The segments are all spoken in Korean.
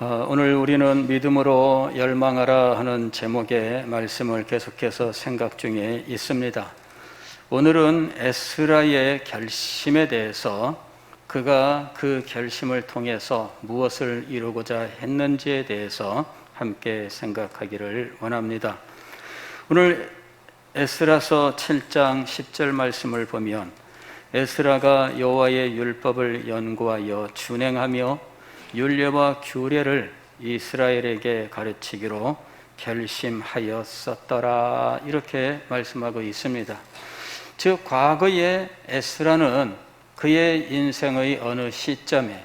오늘 우리는 믿음으로 열망하라 하는 제목의 말씀을 계속해서 생각 중에 있습니다. 오늘은 에스라의 결심에 대해서 그가 그 결심을 통해서 무엇을 이루고자 했는지에 대해서 함께 생각하기를 원합니다. 오늘 에스라서 7장 10절 말씀을 보면 에스라가 여호와의 율법을 연구하여 준행하며 율례와 규례를 이스라엘에게 가르치기로 결심하였었더라, 이렇게 말씀하고 있습니다. 즉 과거에 에스라는 그의 인생의 어느 시점에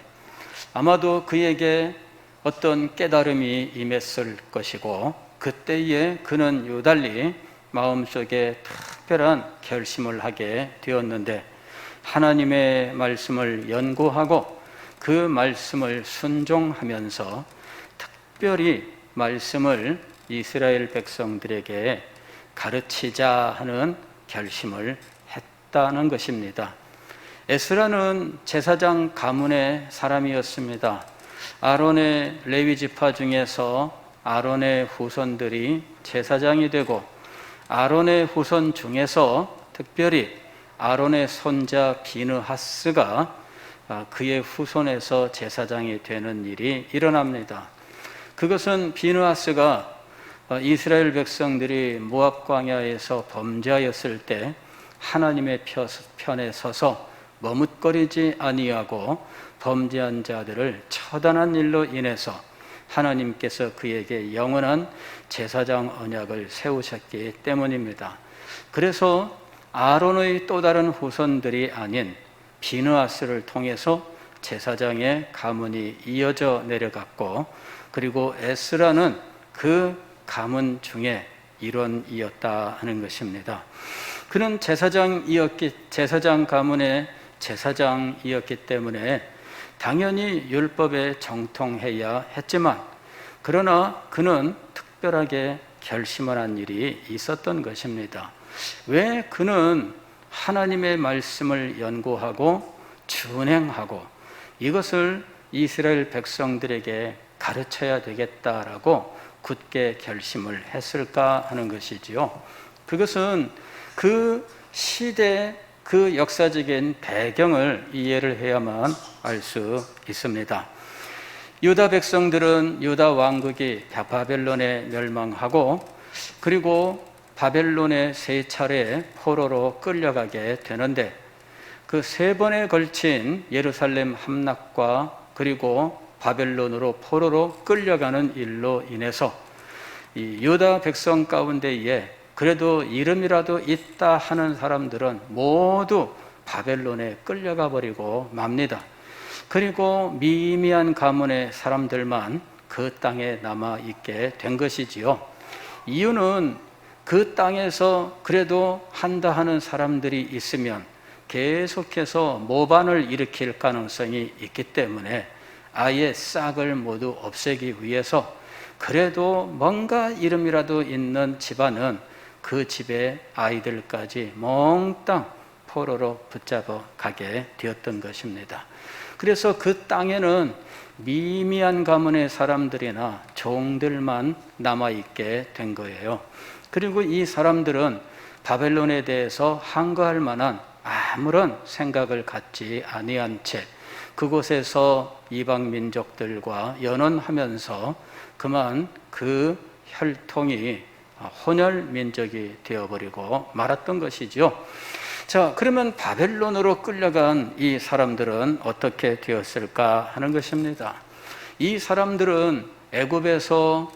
아마도 그에게 어떤 깨달음이 임했을 것이고, 그때에 그는 유달리 마음속에 특별한 결심을 하게 되었는데, 하나님의 말씀을 연구하고 그 말씀을 순종하면서 특별히 말씀을 이스라엘 백성들에게 가르치자 하는 결심을 했다는 것입니다. 에스라는 제사장 가문의 사람이었습니다. 아론의 레위 지파 중에서 아론의 후손들이 제사장이 되고, 아론의 후손 중에서 특별히 아론의 손자 비느하스가 그의 후손에서 제사장이 되는 일이 일어납니다. 그것은 비느하스가 이스라엘 백성들이 모압 광야에서 범죄하였을 때 하나님의 편에 서서 머뭇거리지 아니하고 범죄한 자들을 처단한 일로 인해서 하나님께서 그에게 영원한 제사장 언약을 세우셨기 때문입니다. 그래서 아론의 또 다른 후손들이 아닌 비느하스를 통해서 제사장의 가문이 이어져 내려갔고, 그리고 에스라는 그 가문 중에 일원이었다 하는 것입니다. 그는 제사장 가문의 제사장이었기 때문에 당연히 율법에 정통해야 했지만, 그러나 그는 특별하게 결심을 한 일이 있었던 것입니다. 왜 그는 하나님의 말씀을 연구하고 준행하고 이것을 이스라엘 백성들에게 가르쳐야 되겠다라고 굳게 결심을 했을까 하는 것이지요. 그것은 그 시대, 그 역사적인 배경을 이해를 해야만 알 수 있습니다. 유다 백성들은 유다 왕국이 바벨론에 멸망하고, 그리고 바벨론에 세 차례 포로로 끌려가게 되는데, 그 세 번에 걸친 예루살렘 함락과 그리고 바벨론으로 포로로 끌려가는 일로 인해서 이 유다 백성 가운데에 그래도 이름이라도 있다 하는 사람들은 모두 바벨론에 끌려가 버리고 맙니다. 그리고 미미한 가문의 사람들만 그 땅에 남아 있게 된 것이지요. 이유는 그 땅에서 그래도 한다 하는 사람들이 있으면 계속해서 모반을 일으킬 가능성이 있기 때문에 아예 싹을 모두 없애기 위해서 그래도 뭔가 이름이라도 있는 집안은 그 집의 아이들까지 몽땅 포로로 붙잡아 가게 되었던 것입니다. 그래서 그 땅에는 미미한 가문의 사람들이나 종들만 남아있게 된 거예요. 그리고 이 사람들은 바벨론에 대해서 항거할 만한 아무런 생각을 갖지 아니한 채 그곳에서 이방 민족들과 연원하면서 그만 그 혈통이 혼혈 민족이 되어버리고 말았던 것이죠. 자, 그러면 바벨론으로 끌려간 이 사람들은 어떻게 되었을까 하는 것입니다. 이 사람들은 애굽에서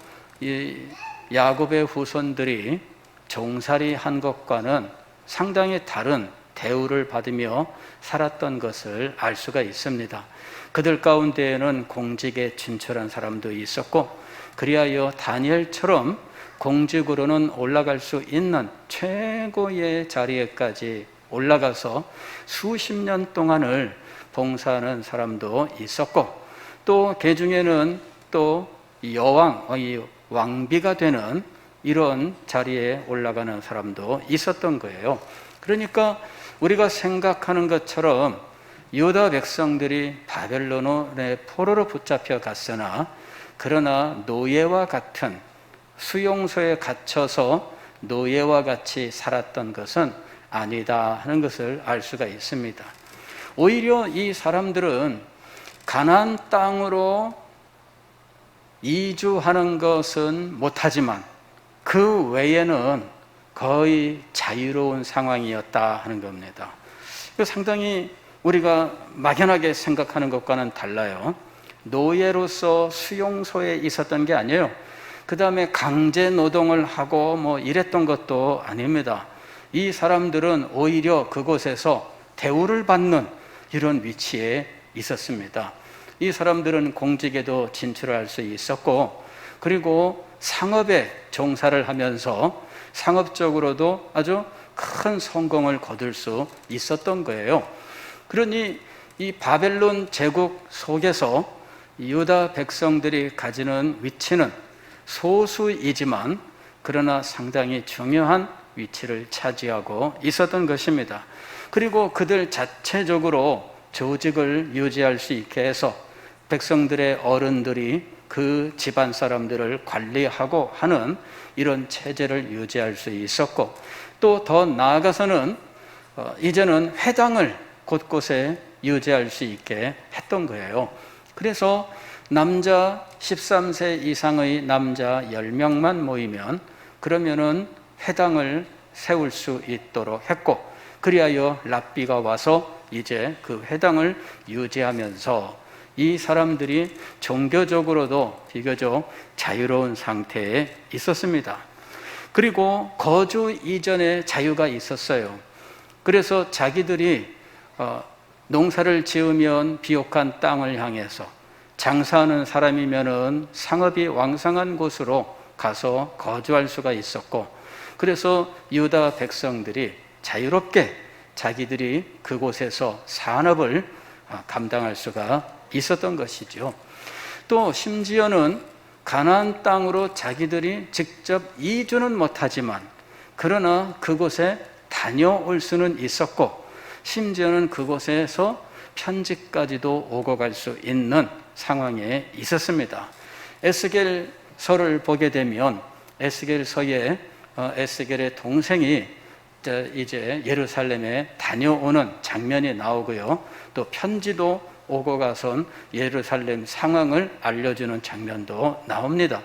야곱의 후손들이 종살이 한 것과는 상당히 다른 대우를 받으며 살았던 것을 알 수가 있습니다. 그들 가운데에는 공직에 진출한 사람도 있었고, 그리하여 다니엘처럼 공직으로는 올라갈 수 있는 최고의 자리에까지 올라가서 수십 년 동안을 봉사하는 사람도 있었고, 또 그 중에는 또 여왕의 왕비가 되는 이런 자리에 올라가는 사람도 있었던 거예요. 그러니까 우리가 생각하는 것처럼 유다 백성들이 바벨론의 포로로 붙잡혀 갔으나 그러나 노예와 같은 수용소에 갇혀서 노예와 같이 살았던 것은 아니다 하는 것을 알 수가 있습니다. 오히려 이 사람들은 가나안 땅으로 이주하는 것은 못하지만 그 외에는 거의 자유로운 상황이었다 하는 겁니다. 상당히 우리가 막연하게 생각하는 것과는 달라요. 노예로서 수용소에 있었던 게 아니에요. 그 다음에 강제 노동을 하고 뭐 이랬던 것도 아닙니다. 이 사람들은 오히려 그곳에서 대우를 받는 이런 위치에 있었습니다. 이 사람들은 공직에도 진출할 수 있었고, 그리고 상업에 종사를 하면서 상업적으로도 아주 큰 성공을 거둘 수 있었던 거예요. 그러니 이 바벨론 제국 속에서 유다 백성들이 가지는 위치는 소수이지만 그러나 상당히 중요한 위치를 차지하고 있었던 것입니다. 그리고 그들 자체적으로 조직을 유지할 수 있게 해서 백성들의 어른들이 그 집안 사람들을 관리하고 하는 이런 체제를 유지할 수 있었고, 또 더 나아가서는 이제는 회당을 곳곳에 유지할 수 있게 했던 거예요. 그래서 남자 13세 이상의 남자 10명만 모이면 그러면은 회당을 세울 수 있도록 했고, 그리하여 랍비가 와서 이제 그 회당을 유지하면서 이 사람들이 종교적으로도 비교적 자유로운 상태에 있었습니다. 그리고 거주 이전에 자유가 있었어요. 그래서 자기들이 농사를 지으면 비옥한 땅을 향해서, 장사하는 사람이면은 상업이 왕성한 곳으로 가서 거주할 수가 있었고, 그래서 유다 백성들이 자유롭게 자기들이 그곳에서 산업을 감당할 수가 있었던 것이죠. 또 심지어는 가나안 땅으로 자기들이 직접 이주는 못하지만 그러나 그곳에 다녀올 수는 있었고, 심지어는 그곳에서 편지까지도 오고 갈 수 있는 상황에 있었습니다. 에스겔서를 보게 되면 에스겔서에 에스겔의 동생이 이제 예루살렘에 다녀오는 장면이 나오고요, 또 편지도 오고 가선 예루살렘 상황을 알려주는 장면도 나옵니다.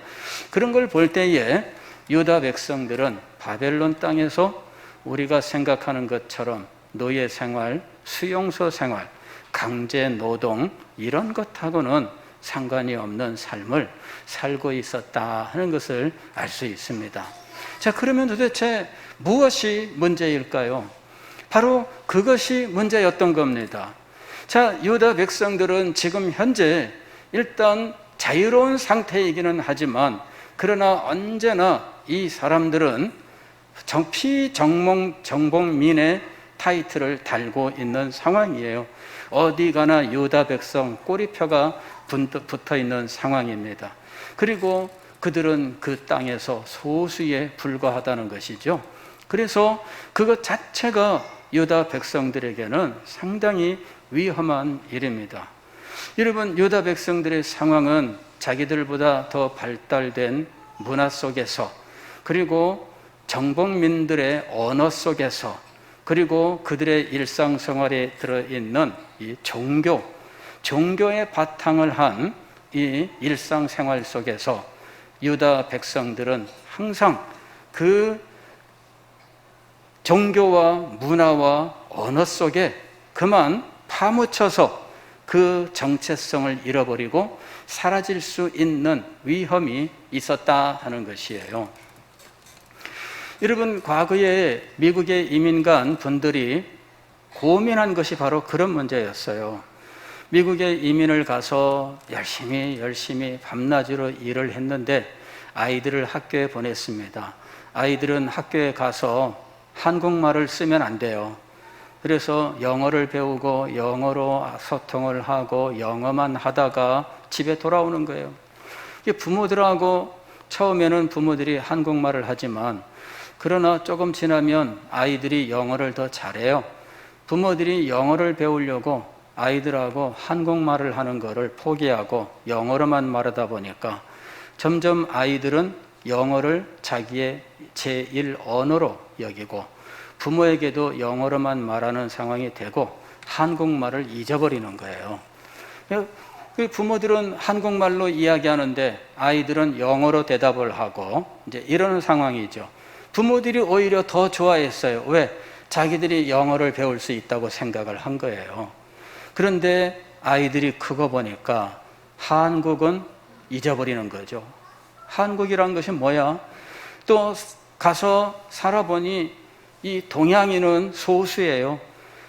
그런 걸 볼 때에 유다 백성들은 바벨론 땅에서 우리가 생각하는 것처럼 노예 생활, 수용소 생활, 강제 노동 이런 것하고는 상관이 없는 삶을 살고 있었다 하는 것을 알 수 있습니다. 자, 그러면 도대체 무엇이 문제일까요? 바로 그것이 문제였던 겁니다. 자, 유다 백성들은 지금 현재 일단 자유로운 상태이기는 하지만 그러나 언제나 이 사람들은 정복민의 타이틀을 달고 있는 상황이에요. 어디 가나 유다 백성 꼬리표가 붙어 있는 상황입니다. 그리고 그들은 그 땅에서 소수에 불과하다는 것이죠. 그래서 그것 자체가 유다 백성들에게는 상당히 위험한 일입니다. 여러분, 유다 백성들의 상황은 자기들보다 더 발달된 문화 속에서, 그리고 정복민들의 언어 속에서, 그리고 그들의 일상생활에 들어있는 이 종교의 바탕을 한 이 일상생활 속에서 유다 백성들은 항상 그 종교와 문화와 언어 속에 그만 파묻혀서 그 정체성을 잃어버리고 사라질 수 있는 위험이 있었다 하는 것이에요. 여러분, 과거에 미국에 이민 간 분들이 고민한 것이 바로 그런 문제였어요. 미국에 이민을 가서 열심히 밤낮으로 일을 했는데 아이들을 학교에 보냈습니다. 아이들은 학교에 가서 한국말을 쓰면 안 돼요. 그래서 영어를 배우고 영어로 소통을 하고 영어만 하다가 집에 돌아오는 거예요. 부모들하고 처음에는 부모들이 한국말을 하지만 그러나 조금 지나면 아이들이 영어를 더 잘해요. 부모들이 영어를 배우려고 아이들하고 한국말을 하는 거를 포기하고 영어로만 말하다 보니까 점점 아이들은 영어를 자기의 제1 언어로 여기고 부모에게도 영어로만 말하는 상황이 되고 한국말을 잊어버리는 거예요. 부모들은 한국말로 이야기하는데 아이들은 영어로 대답을 하고 이제 이러는 상황이죠. 부모들이 오히려 더 좋아했어요. 왜? 자기들이 영어를 배울 수 있다고 생각을 한 거예요. 그런데 아이들이 크고 보니까 한국은 잊어버리는 거죠. 한국이란 것이 뭐야? 또 가서 살아보니 이 동양인은 소수예요.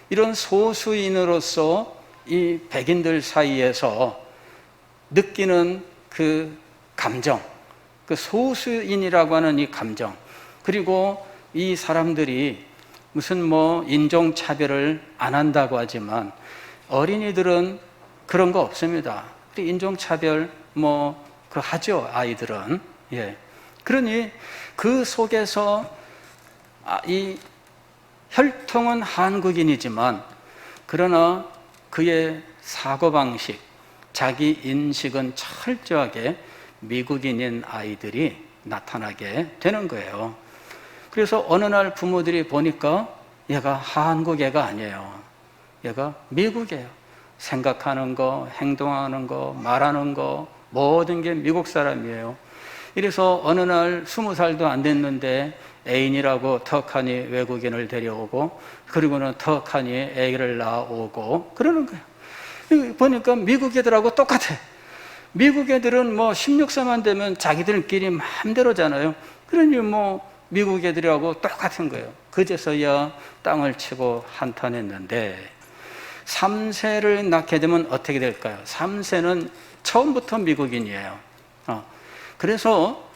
이런 소수인으로서 이 백인들 사이에서 느끼는 그 감정, 그 소수인이라고 하는 이 감정, 그리고 이 사람들이 무슨 뭐 인종차별을 안 한다고 하지만 어린이들은 그런 거 없습니다. 인종차별 그 하죠, 아이들은. 예. 그러니 그 속에서 이 혈통은 한국인이지만 그러나 그의 사고방식, 자기 인식은 철저하게 미국인인 아이들이 나타나게 되는 거예요. 그래서 어느 날 부모들이 보니까 얘가 한국 애가 아니에요. 얘가 미국이에요. 생각하는 거, 행동하는 거, 말하는 거 모든 게 미국 사람이에요. 이래서 어느 날 20살도 안 됐는데 애인이라고 턱하니 외국인을 데려오고 그리고는 턱하니 애기를 낳아오고 그러는 거예요. 보니까 미국 애들하고 똑같아. 미국 애들은 16세만 되면 자기들끼리 마음대로잖아요. 그러니 미국 애들하고 똑같은 거예요. 그제서야 땅을 치고 한탄했는데 3세를 낳게 되면 어떻게 될까요? 3세는 처음부터 미국인이에요. 그래서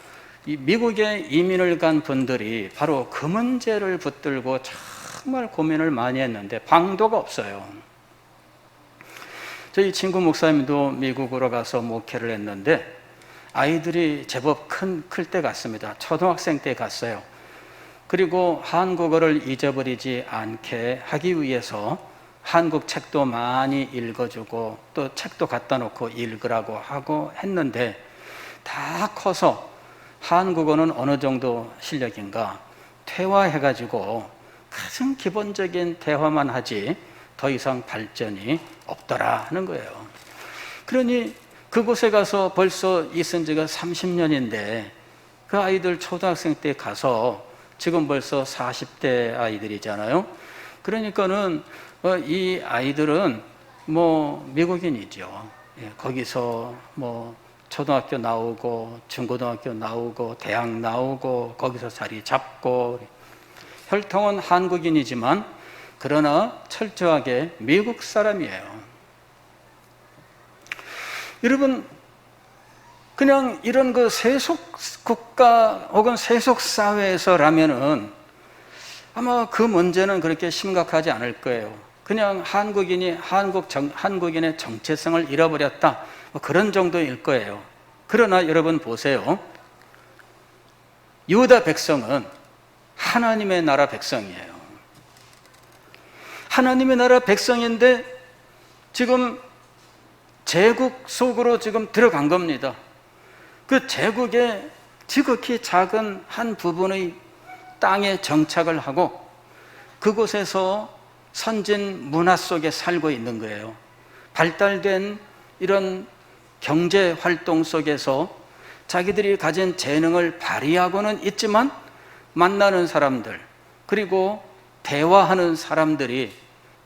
이 미국에 이민을 간 분들이 바로 그 문제를 붙들고 정말 고민을 많이 했는데 방도가 없어요. 저희 친구 목사님도 미국으로 가서 목회를 했는데 아이들이 제법 클 때 갔습니다. 초등학생 때 갔어요. 그리고 한국어를 잊어버리지 않게 하기 위해서 한국 책도 많이 읽어주고 또 책도 갖다 놓고 읽으라고 하고 했는데 다 커서 한국어는 어느 정도 실력인가 퇴화해가지고 가장 기본적인 대화만 하지 더 이상 발전이 없더라 하는 거예요. 그러니 그곳에 가서 벌써 있은 지가 30년인데 그 아이들 초등학생 때 가서 지금 벌써 40대 아이들이잖아요. 그러니까는 이 아이들은 미국인이죠. 거기서 초등학교 나오고 중고등학교 나오고 대학 나오고 거기서 자리 잡고 혈통은 한국인이지만 그러나 철저하게 미국 사람이에요. 여러분 그냥 이런 그 세속 국가 혹은 세속 사회에서라면은 아마 그 문제는 그렇게 심각하지 않을 거예요. 그냥 한국인이 한국인의 정체성을 잃어버렸다 그런 정도일 거예요. 그러나 여러분 보세요. 유다 백성은 하나님의 나라 백성이에요. 하나님의 나라 백성인데 지금 제국 속으로 지금 들어간 겁니다. 그 제국의 지극히 작은 한 부분의 땅에 정착을 하고 그곳에서 선진 문화 속에 살고 있는 거예요. 발달된 이런 경제 활동 속에서 자기들이 가진 재능을 발휘하고는 있지만 만나는 사람들 그리고 대화하는 사람들이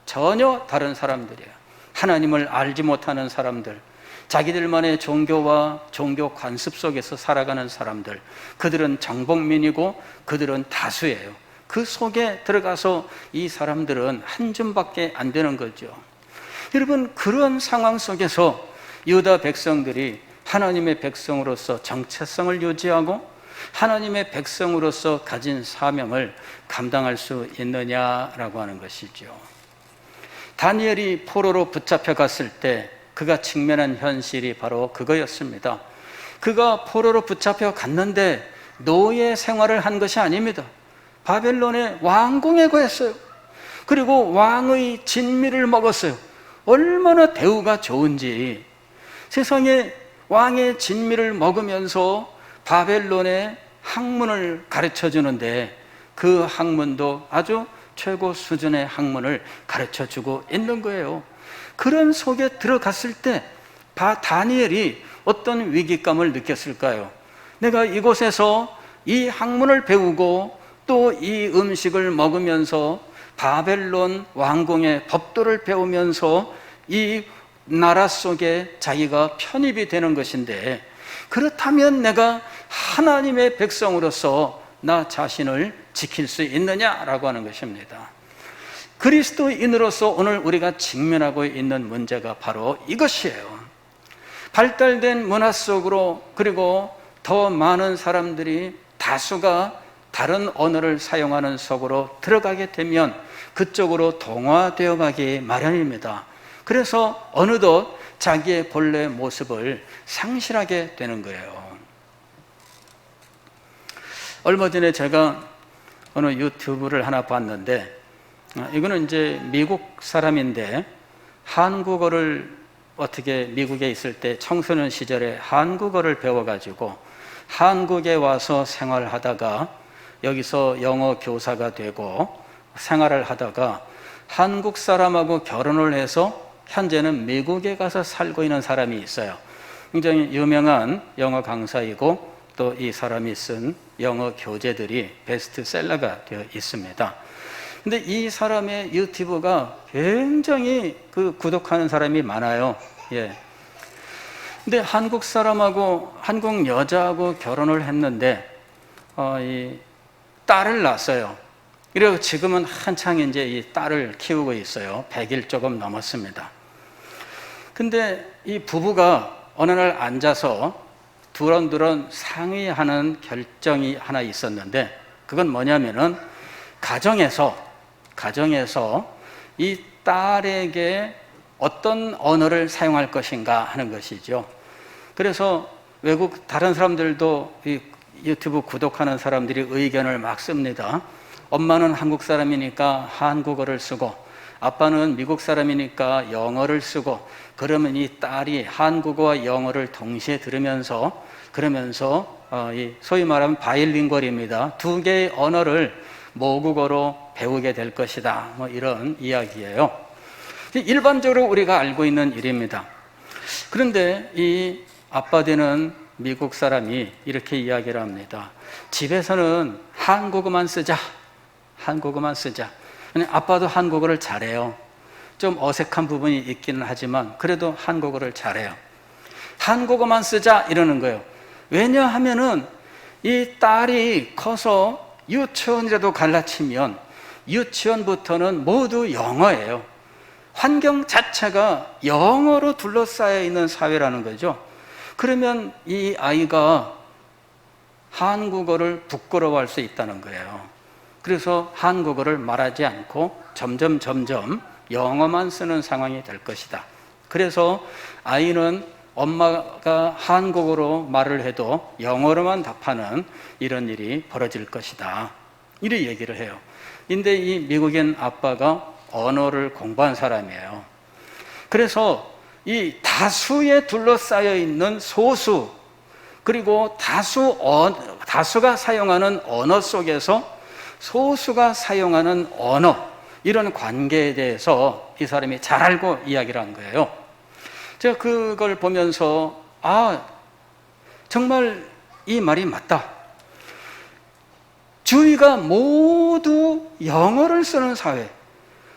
전혀 다른 사람들이에요. 하나님을 알지 못하는 사람들, 자기들만의 종교와 종교 관습 속에서 살아가는 사람들, 그들은 정복민이고 그들은 다수예요. 그 속에 들어가서 이 사람들은 한 줌밖에 안 되는 거죠. 여러분 그런 상황 속에서 유다 백성들이 하나님의 백성으로서 정체성을 유지하고 하나님의 백성으로서 가진 사명을 감당할 수 있느냐라고 하는 것이죠. 다니엘이 포로로 붙잡혀 갔을 때 그가 직면한 현실이 바로 그거였습니다. 그가 포로로 붙잡혀 갔는데 노예 생활을 한 것이 아닙니다. 바벨론의 왕궁에 거했어요. 그리고 왕의 진미를 먹었어요. 얼마나 대우가 좋은지, 세상에 왕의 진미를 먹으면서 바벨론의 학문을 가르쳐 주는데 그 학문도 아주 최고 수준의 학문을 가르쳐 주고 있는 거예요. 그런 속에 들어갔을 때 다니엘이 어떤 위기감을 느꼈을까요? 내가 이곳에서 이 학문을 배우고 또 이 음식을 먹으면서 바벨론 왕궁의 법도를 배우면서 이 나라 속에 자기가 편입이 되는 것인데, 그렇다면 내가 하나님의 백성으로서 나 자신을 지킬 수 있느냐라고 하는 것입니다. 그리스도인으로서 오늘 우리가 직면하고 있는 문제가 바로 이것이에요. 발달된 문화 속으로, 그리고 더 많은 사람들이 다수가 다른 언어를 사용하는 속으로 들어가게 되면 그쪽으로 동화되어 가기 마련입니다. 그래서 어느덧 자기의 본래 모습을 상실하게 되는 거예요. 얼마 전에 제가 어느 유튜브를 하나 봤는데, 이거는 이제 미국 사람인데 한국어를 어떻게 미국에 있을 때 청소년 시절에 한국어를 배워가지고 한국에 와서 생활하다가 여기서 영어 교사가 되고 생활을 하다가 한국 사람하고 결혼을 해서 현재는 미국에 가서 살고 있는 사람이 있어요. 굉장히 유명한 영어 강사이고 또 이 사람이 쓴 영어 교재들이 베스트셀러가 되어 있습니다. 근데 이 사람의 유튜브가 굉장히 구독하는 사람이 많아요. 예. 근데 한국 사람하고 한국 여자하고 결혼을 했는데 이 딸을 낳았어요. 그리고 지금은 한창 이제 이 딸을 키우고 있어요. 100일 조금 넘었습니다. 근데 이 부부가 어느 날 앉아서 두런두런 상의하는 결정이 하나 있었는데, 그건 뭐냐면은 가정에서 이 딸에게 어떤 언어를 사용할 것인가 하는 것이죠. 그래서 외국 다른 사람들도 이 유튜브 구독하는 사람들이 의견을 막 씁니다. 엄마는 한국 사람이니까 한국어를 쓰고 아빠는 미국 사람이니까 영어를 쓰고, 그러면 이 딸이 한국어와 영어를 동시에 들으면서 이 소위 말하면 바이링걸입니다. 두 개의 언어를 모국어로 배우게 될 것이다. 뭐 이런 이야기예요. 일반적으로 우리가 알고 있는 일입니다. 그런데 이 아빠 되는 미국 사람이 이렇게 이야기를 합니다. 집에서는 한국어만 쓰자. 아빠도 한국어를 잘해요. 좀 어색한 부분이 있기는 하지만 그래도 한국어를 잘해요. 한국어만 쓰자 이러는 거예요. 왜냐하면은 이 딸이 커서 유치원이라도 갈라치면 유치원부터는 모두 영어예요. 환경 자체가 영어로 둘러싸여 있는 사회라는 거죠. 그러면 이 아이가 한국어를 부끄러워할 수 있다는 거예요. 그래서 한국어를 말하지 않고 점점 영어만 쓰는 상황이 될 것이다. 그래서 아이는 엄마가 한국어로 말을 해도 영어로만 답하는 이런 일이 벌어질 것이다. 이렇게 얘기를 해요. 근데 이 미국인 아빠가 언어를 공부한 사람이에요. 그래서 이 다수에 둘러싸여 있는 소수, 그리고 다수가 사용하는 언어 속에서 소수가 사용하는 언어, 이런 관계에 대해서 이 사람이 잘 알고 이야기를 한 거예요. 제가 그걸 보면서 정말 이 말이 맞다. 주위가 모두 영어를 쓰는 사회,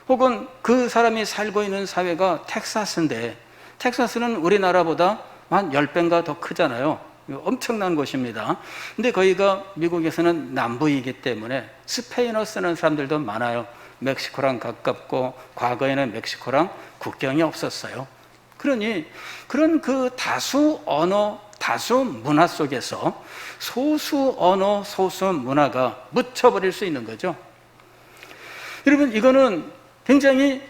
혹은 그 사람이 살고 있는 사회가 텍사스인데, 텍사스는 우리나라보다 한 10배인가 더 크잖아요. 엄청난 곳입니다. 근데 거기가 미국에서는 남부이기 때문에 스페인어 쓰는 사람들도 많아요. 멕시코랑 가깝고 과거에는 멕시코랑 국경이 없었어요. 그러니 그런 그 다수 언어, 다수 문화 속에서 소수 언어, 소수 문화가 묻혀버릴 수 있는 거죠. 여러분, 이거는 굉장히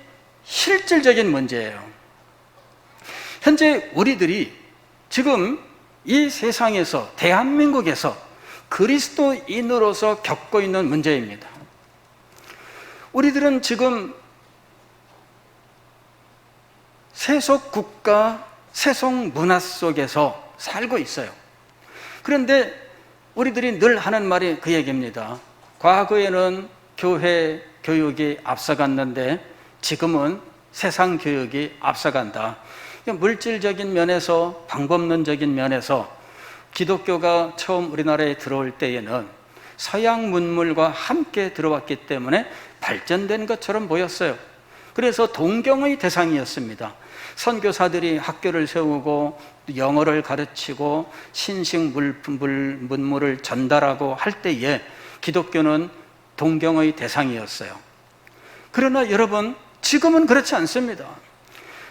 실질적인 문제예요. 현재 우리들이 지금 이 세상에서, 대한민국에서 그리스도인으로서 겪고 있는 문제입니다. 우리들은 지금 세속 국가, 세속 문화 속에서 살고 있어요. 그런데 우리들이 늘 하는 말이 그 얘기입니다. 과거에는 교회 교육이 앞서갔는데 지금은 세상 교육이 앞서간다. 물질적인 면에서, 방법론적인 면에서 기독교가 처음 우리나라에 들어올 때에는 서양 문물과 함께 들어왔기 때문에 발전된 것처럼 보였어요. 그래서 동경의 대상이었습니다. 선교사들이 학교를 세우고 영어를 가르치고 신식 문물을 전달하고 할 때에 기독교는 동경의 대상이었어요. 그러나 여러분, 지금은 그렇지 않습니다.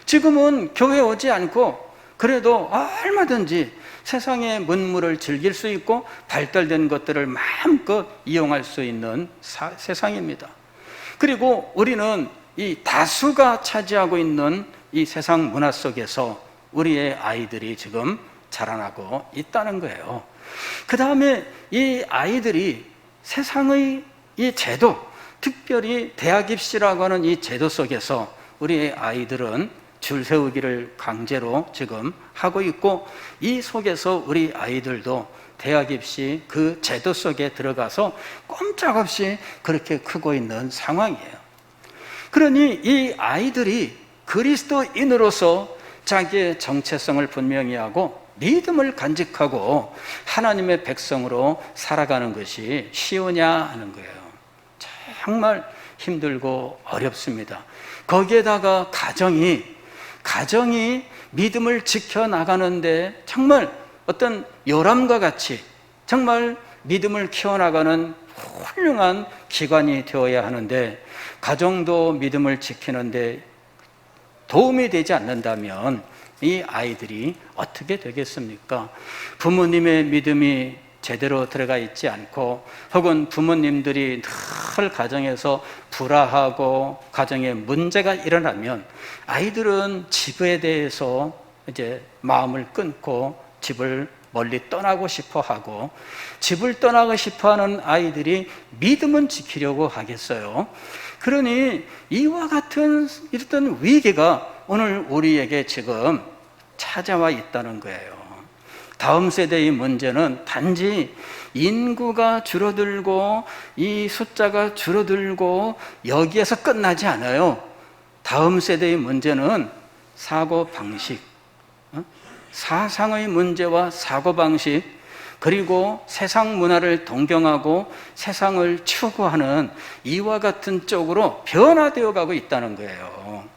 지금은 교회 오지 않고 그래도 얼마든지 세상의 문물을 즐길 수 있고 발달된 것들을 마음껏 이용할 수 있는 세상입니다. 그리고 우리는 이 다수가 차지하고 있는 이 세상 문화 속에서 우리의 아이들이 지금 자라나고 있다는 거예요. 그 다음에 이 아이들이 세상의 이 제도, 특별히 대학 입시라고 하는 이 제도 속에서 우리의 아이들은 줄 세우기를 강제로 지금 하고 있고, 이 속에서 우리 아이들도 대학 입시 그 제도 속에 들어가서 꼼짝없이 그렇게 크고 있는 상황이에요. 그러니 이 아이들이 그리스도인으로서 자기의 정체성을 분명히 하고 믿음을 간직하고 하나님의 백성으로 살아가는 것이 쉬우냐 하는 거예요. 정말 힘들고 어렵습니다. 거기에다가 가정이 믿음을 지켜나가는데 정말 어떤 요람과 같이 정말 믿음을 키워나가는 훌륭한 기관이 되어야 하는데, 가정도 믿음을 지키는데 도움이 되지 않는다면 이 아이들이 어떻게 되겠습니까? 부모님의 믿음이 제대로 들어가 있지 않고, 혹은 부모님들이 늘 가정에서 불화하고 가정에 문제가 일어나면 아이들은 집에 대해서 이제 마음을 끊고 집을 멀리 떠나고 싶어 하고, 집을 떠나고 싶어 하는 아이들이 믿음은 지키려고 하겠어요. 그러니 이와 같은 이런 위기가 오늘 우리에게 지금 찾아와 있다는 거예요. 다음 세대의 문제는 단지 인구가 줄어들고 이 숫자가 줄어들고 여기에서 끝나지 않아요. 다음 세대의 문제는 사고방식, 사상의 문제와 사고방식, 그리고 세상 문화를 동경하고 세상을 추구하는 이와 같은 쪽으로 변화되어 가고 있다는 거예요.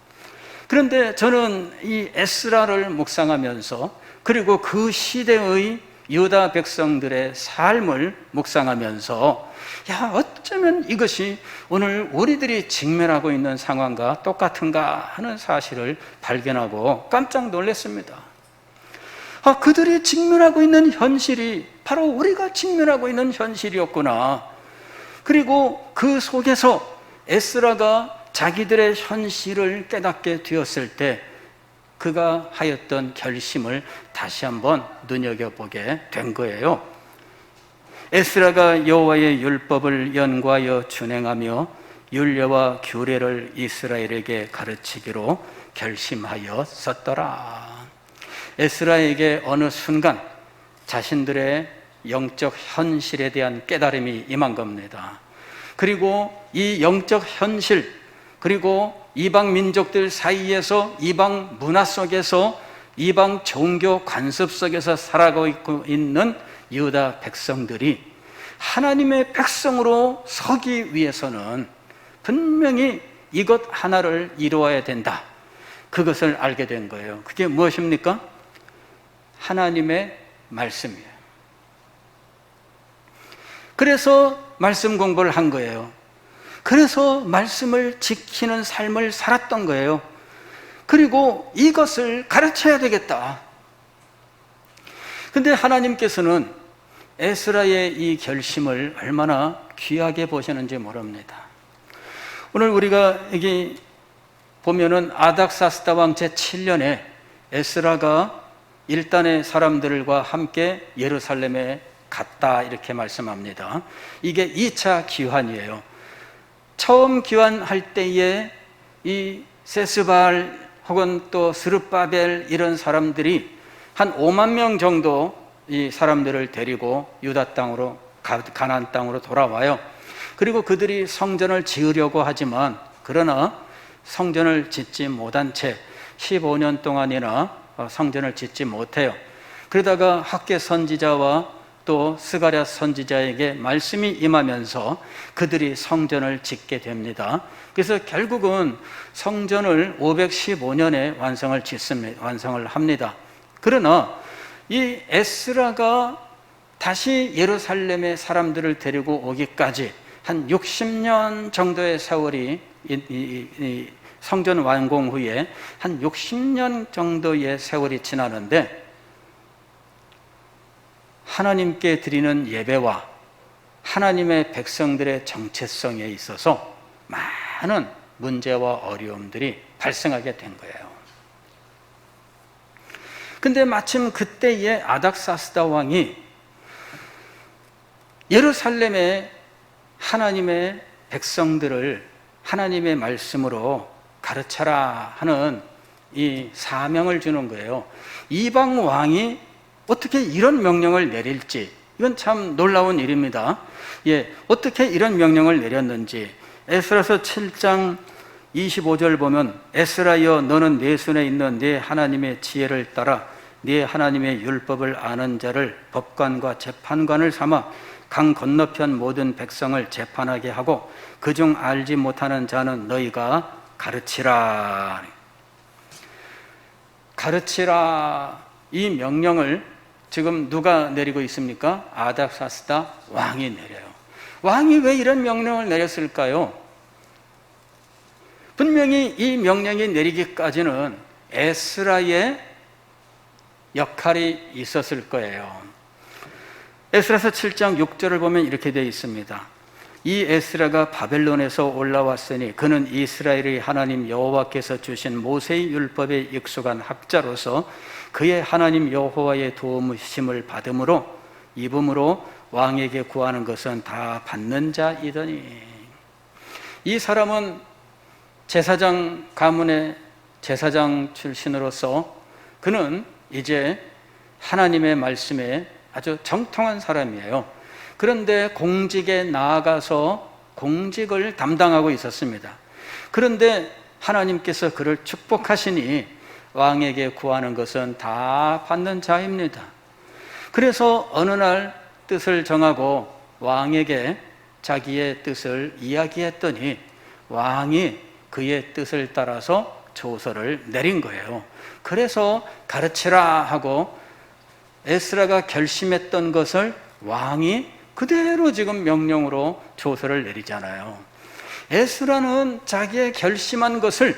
그런데 저는 이 에스라를 묵상하면서, 그리고 그 시대의 유다 백성들의 삶을 묵상하면서, 어쩌면 이것이 오늘 우리들이 직면하고 있는 상황과 똑같은가 하는 사실을 발견하고 깜짝 놀랐습니다. 그들이 직면하고 있는 현실이 바로 우리가 직면하고 있는 현실이었구나. 그리고 그 속에서 에스라가 자기들의 현실을 깨닫게 되었을 때 그가 하였던 결심을 다시 한번 눈여겨보게 된 거예요. 에스라가 여호와의 율법을 연구하여 준행하며 율례와 규례를 이스라엘에게 가르치기로 결심하였었더라. 에스라에게 어느 순간 자신들의 영적 현실에 대한 깨달음이 임한 겁니다. 그리고 이 영적 현실, 그리고 이방 민족들 사이에서, 이방 문화 속에서, 이방 종교 관습 속에서 살아가고 있는 유다 백성들이 하나님의 백성으로 서기 위해서는 분명히 이것 하나를 이루어야 된다. 그것을 알게 된 거예요. 그게 무엇입니까? 하나님의 말씀이에요. 그래서 말씀 공부를 한 거예요. 그래서 말씀을 지키는 삶을 살았던 거예요. 그리고 이것을 가르쳐야 되겠다. 근데 하나님께서는 에스라의 이 결심을 얼마나 귀하게 보시는지 모릅니다. 오늘 우리가 여기 보면은 아닥사스다 왕 제7년에 에스라가 일단의 사람들과 함께 예루살렘에 갔다, 이렇게 말씀합니다. 이게 2차 귀환이에요. 처음 귀환할 때에 이 세스바알 혹은 또 스룹바벨 이런 사람들이 한 5만 명 정도 이 사람들을 데리고 유다 땅으로 가나안 땅으로 돌아와요. 그리고 그들이 성전을 지으려고 하지만 그러나 성전을 짓지 못한 채 15년 동안이나 성전을 짓지 못해요. 그러다가 학개 선지자와 또 스가랴 선지자에게 말씀이 임하면서 그들이 성전을 짓게 됩니다. 그래서 결국은 성전을 515년에 완성을 합니다. 그러나 이 에스라가 다시 예루살렘의 사람들을 데리고 오기까지 한 60년 정도의 세월이 이 성전 완공 후에 한 60년 정도의 세월이 지나는데 하나님께 드리는 예배와 하나님의 백성들의 정체성에 있어서 많은 문제와 어려움들이 발생하게 된 거예요. 근데 마침 그때에 아닥사스다 왕이 예루살렘의 하나님의 백성들을 하나님의 말씀으로 가르쳐라 하는 이 사명을 주는 거예요. 이방 왕이 어떻게 이런 명령을 내릴지 이건 참 놀라운 일입니다. 어떻게 이런 명령을 내렸는지 에스라서 7장 25절 보면 에스라여 너는 내 손에 있는 네 하나님의 지혜를 따라 네 하나님의 율법을 아는 자를 법관과 재판관을 삼아 강 건너편 모든 백성을 재판하게 하고 그중 알지 못하는 자는 너희가 가르치라. 가르치라 이 명령을 지금 누가 내리고 있습니까? 아닥사스다 왕이 내려요. 왕이 왜 이런 명령을 내렸을까요? 분명히 이 명령이 내리기까지는 에스라의 역할이 있었을 거예요. 에스라서 7장 6절을 보면 이렇게 되어 있습니다. 이 에스라가 바벨론에서 올라왔으니 그는 이스라엘의 하나님 여호와께서 주신 모세의 율법에 익숙한 학자로서 그의 하나님 여호와의 도우심을 입음으로 왕에게 구하는 것은 다 받는 자이더니 이 사람은 제사장 가문의 제사장 출신으로서 그는 이제 하나님의 말씀에 아주 정통한 사람이에요. 그런데 공직에 나아가서 공직을 담당하고 있었습니다. 그런데 하나님께서 그를 축복하시니 왕에게 구하는 것은 다 받는 자입니다. 그래서 어느 날 뜻을 정하고 왕에게 자기의 뜻을 이야기했더니 왕이 그의 뜻을 따라서 조서를 내린 거예요. 그래서 가르치라 하고 에스라가 결심했던 것을 왕이 그대로 지금 명령으로 조서를 내리잖아요. 에스라는 자기의 결심한 것을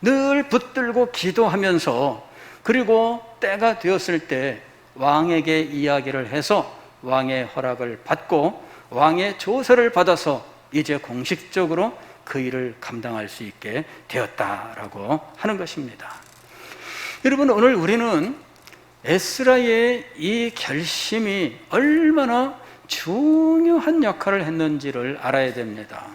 늘 붙들고 기도하면서 그리고 때가 되었을 때 왕에게 이야기를 해서 왕의 허락을 받고 왕의 조서를 받아서 이제 공식적으로 그 일을 감당할 수 있게 되었다라고 하는 것입니다. 여러분, 오늘 우리는 에스라의 이 결심이 얼마나 중요한 역할을 했는지를 알아야 됩니다.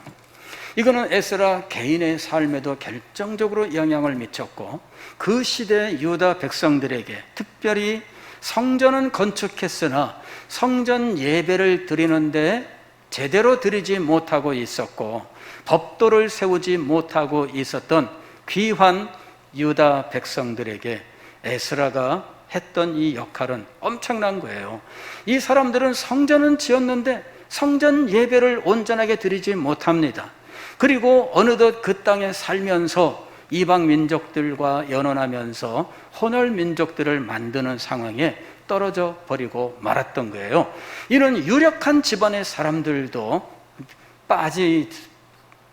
이거는 에스라 개인의 삶에도 결정적으로 영향을 미쳤고 그 시대 유다 백성들에게 특별히 성전은 건축했으나 성전 예배를 드리는데 제대로 드리지 못하고 있었고 법도를 세우지 못하고 있었던 귀한 유다 백성들에게 에스라가 했던 이 역할은 엄청난 거예요. 이 사람들은 성전은 지었는데 성전 예배를 온전하게 드리지 못합니다. 그리고 어느덧 그 땅에 살면서 이방 민족들과 연원하면서 혼혈 민족들을 만드는 상황에 떨어져 버리고 말았던 거예요. 이런 유력한 집안의 사람들도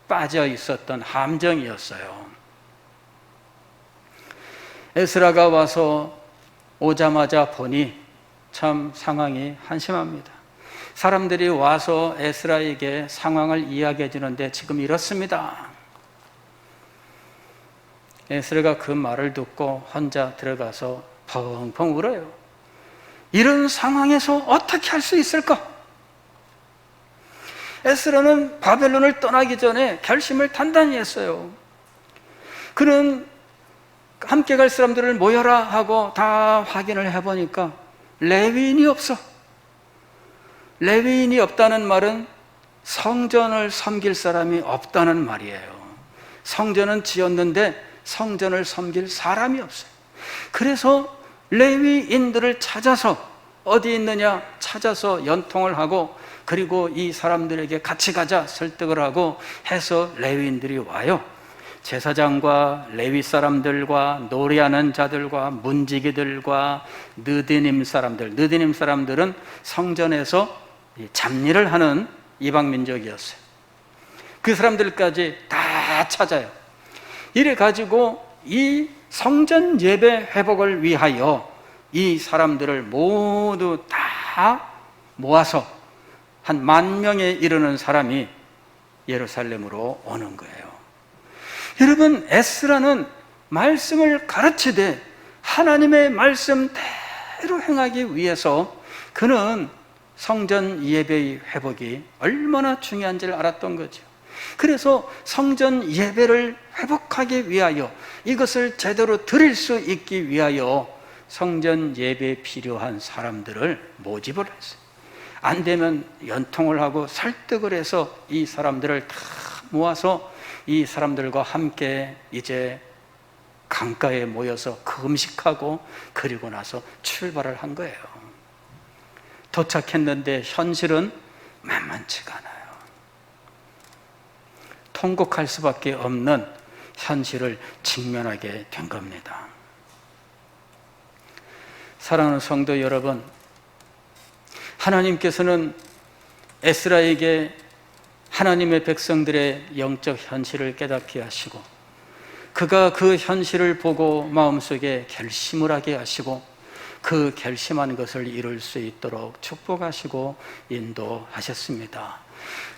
빠져 있었던 함정이었어요. 에스라가 와서 오자마자 보니 참 상황이 한심합니다. 사람들이 와서 에스라에게 상황을 이야기해 주는데 지금 이렇습니다. 에스라가 그 말을 듣고 혼자 들어가서 펑펑 울어요. 이런 상황에서 어떻게 할 수 있을까? 에스라는 바벨론을 떠나기 전에 결심을 단단히 했어요. 그는 함께 갈 사람들을 모여라 하고 다 확인을 해보니까 레위인이 없어. 레위인이 없다는 말은 성전을 섬길 사람이 없다는 말이에요. 성전은 지었는데 성전을 섬길 사람이 없어요. 그래서 레위인들을 찾아서 어디 있느냐 찾아서 연통을 하고, 그리고 이 사람들에게 같이 가자 설득을 하고 해서 레위인들이 와요. 제사장과 레위 사람들과 노래하는 자들과 문지기들과 느디님 사람들은 성전에서 잡일을 하는 이방 민족이었어요. 그 사람들까지 다 찾아요. 이래 가지고 이 성전 예배 회복을 위하여 이 사람들을 모두 다 모아서 한 10,000명에 이르는 사람이 예루살렘으로 오는 거예요. 여러분, 에스라는 말씀을 가르치되 하나님의 말씀대로 행하기 위해서 그는 성전 예배의 회복이 얼마나 중요한지를 알았던 거죠. 그래서 성전 예배를 회복하기 위하여, 이것을 제대로 드릴 수 있기 위하여 성전 예배에 필요한 사람들을 모집을 했어요. 안 되면 연통을 하고 설득을 해서 이 사람들을 다 모아서 이 사람들과 함께 이제 강가에 모여서 금식하고 그리고 나서 출발을 한 거예요. 도착했는데 현실은 만만치가 않아요. 통곡할 수밖에 없는 현실을 직면하게 된 겁니다. 사랑하는 성도 여러분, 하나님께서는 에스라에게 하나님의 백성들의 영적 현실을 깨닫게 하시고, 그가 그 현실을 보고 마음속에 결심을 하게 하시고, 그 결심한 것을 이룰 수 있도록 축복하시고 인도하셨습니다.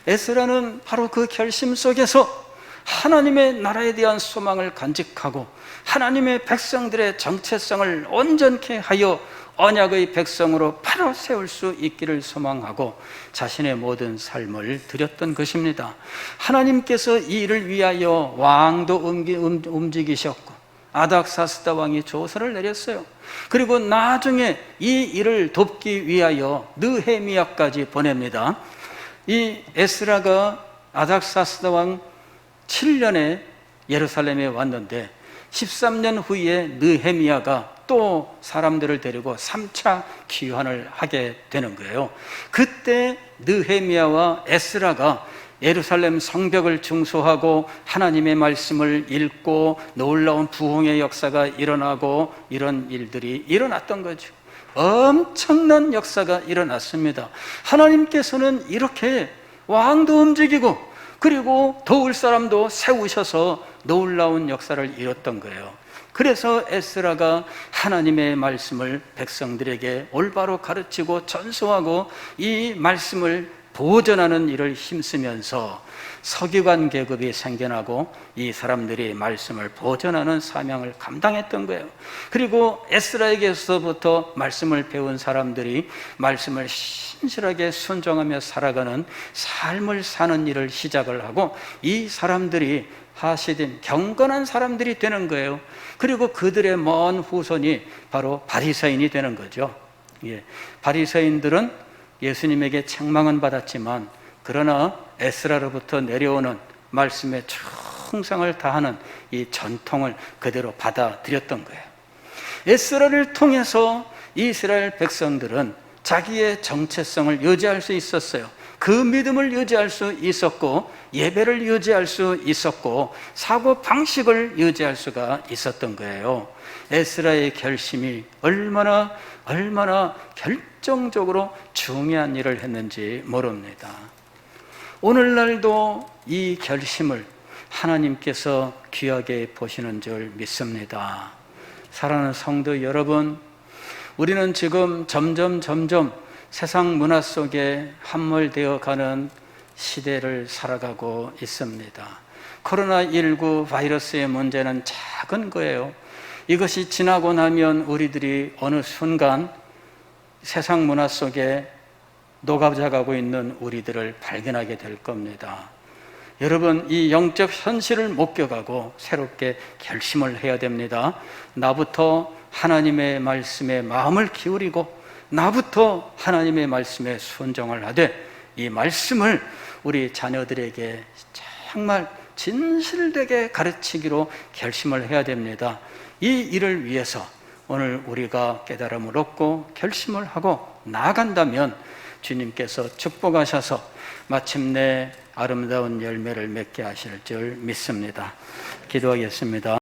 에스라는 바로 그 결심 속에서 하나님의 나라에 대한 소망을 간직하고 하나님의 백성들의 정체성을 온전케 하여 언약의 백성으로 바로 세울 수 있기를 소망하고 자신의 모든 삶을 드렸던 것입니다. 하나님께서 이 일을 위하여 왕도 움직이셨고 아닥사스다 왕이 조서를 내렸어요. 그리고 나중에 이 일을 돕기 위하여 느헤미야까지 보냅니다. 이 에스라가 아닥사스다 왕 7년에 예루살렘에 왔는데 13년 후에 느헤미야가 또 사람들을 데리고 3차 귀환을 하게 되는 거예요. 그때 느헤미야와 에스라가 예루살렘 성벽을 중수하고 하나님의 말씀을 읽고 놀라운 부흥의 역사가 일어나고 이런 일들이 일어났던 거죠. 엄청난 역사가 일어났습니다. 하나님께서는 이렇게 왕도 움직이고 그리고 도울 사람도 세우셔서 놀라운 역사를 이뤘던 거예요. 그래서 에스라가 하나님의 말씀을 백성들에게 올바로 가르치고 전수하고 이 말씀을 보존하는 일을 힘쓰면서 서기관 계급이 생겨나고 이 사람들이 말씀을 보존하는 사명을 감당했던 거예요. 그리고 에스라에게서부터 말씀을 배운 사람들이 말씀을 신실하게 순종하며 살아가는 삶을 사는 일을 시작을 하고 이 사람들이 하시딘 경건한 사람들이 되는 거예요. 그리고 그들의 먼 후손이 바로 바리새인이 되는 거죠. 바리새인들은 예수님에게 책망은 받았지만 그러나 에스라로부터 내려오는 말씀에 충성을 다하는 이 전통을 그대로 받아들였던 거예요. 에스라를 통해서 이스라엘 백성들은 자기의 정체성을 유지할 수 있었어요. 그 믿음을 유지할 수 있었고 예배를 유지할 수 있었고 사고 방식을 유지할 수가 있었던 거예요. 에스라의 결심이 얼마나 결정적으로 중요한 일을 했는지 모릅니다. 오늘날도 이 결심을 하나님께서 귀하게 보시는 줄 믿습니다. 사랑하는 성도 여러분, 우리는 지금 점점 세상 문화 속에 함몰되어 가는 시대를 살아가고 있습니다. 코로나19 바이러스의 문제는 작은 거예요. 이것이 지나고 나면 우리들이 어느 순간 세상 문화 속에 녹아져가고 있는 우리들을 발견하게 될 겁니다. 여러분, 이 영적 현실을 목격하고 새롭게 결심을 해야 됩니다. 나부터 하나님의 말씀에 마음을 기울이고 나부터 하나님의 말씀에 순종을 하되 이 말씀을 우리 자녀들에게 정말 진실되게 가르치기로 결심을 해야 됩니다. 이 일을 위해서 오늘 우리가 깨달음을 얻고 결심을 하고 나아간다면 주님께서 축복하셔서 마침내 아름다운 열매를 맺게 하실 줄 믿습니다. 기도하겠습니다.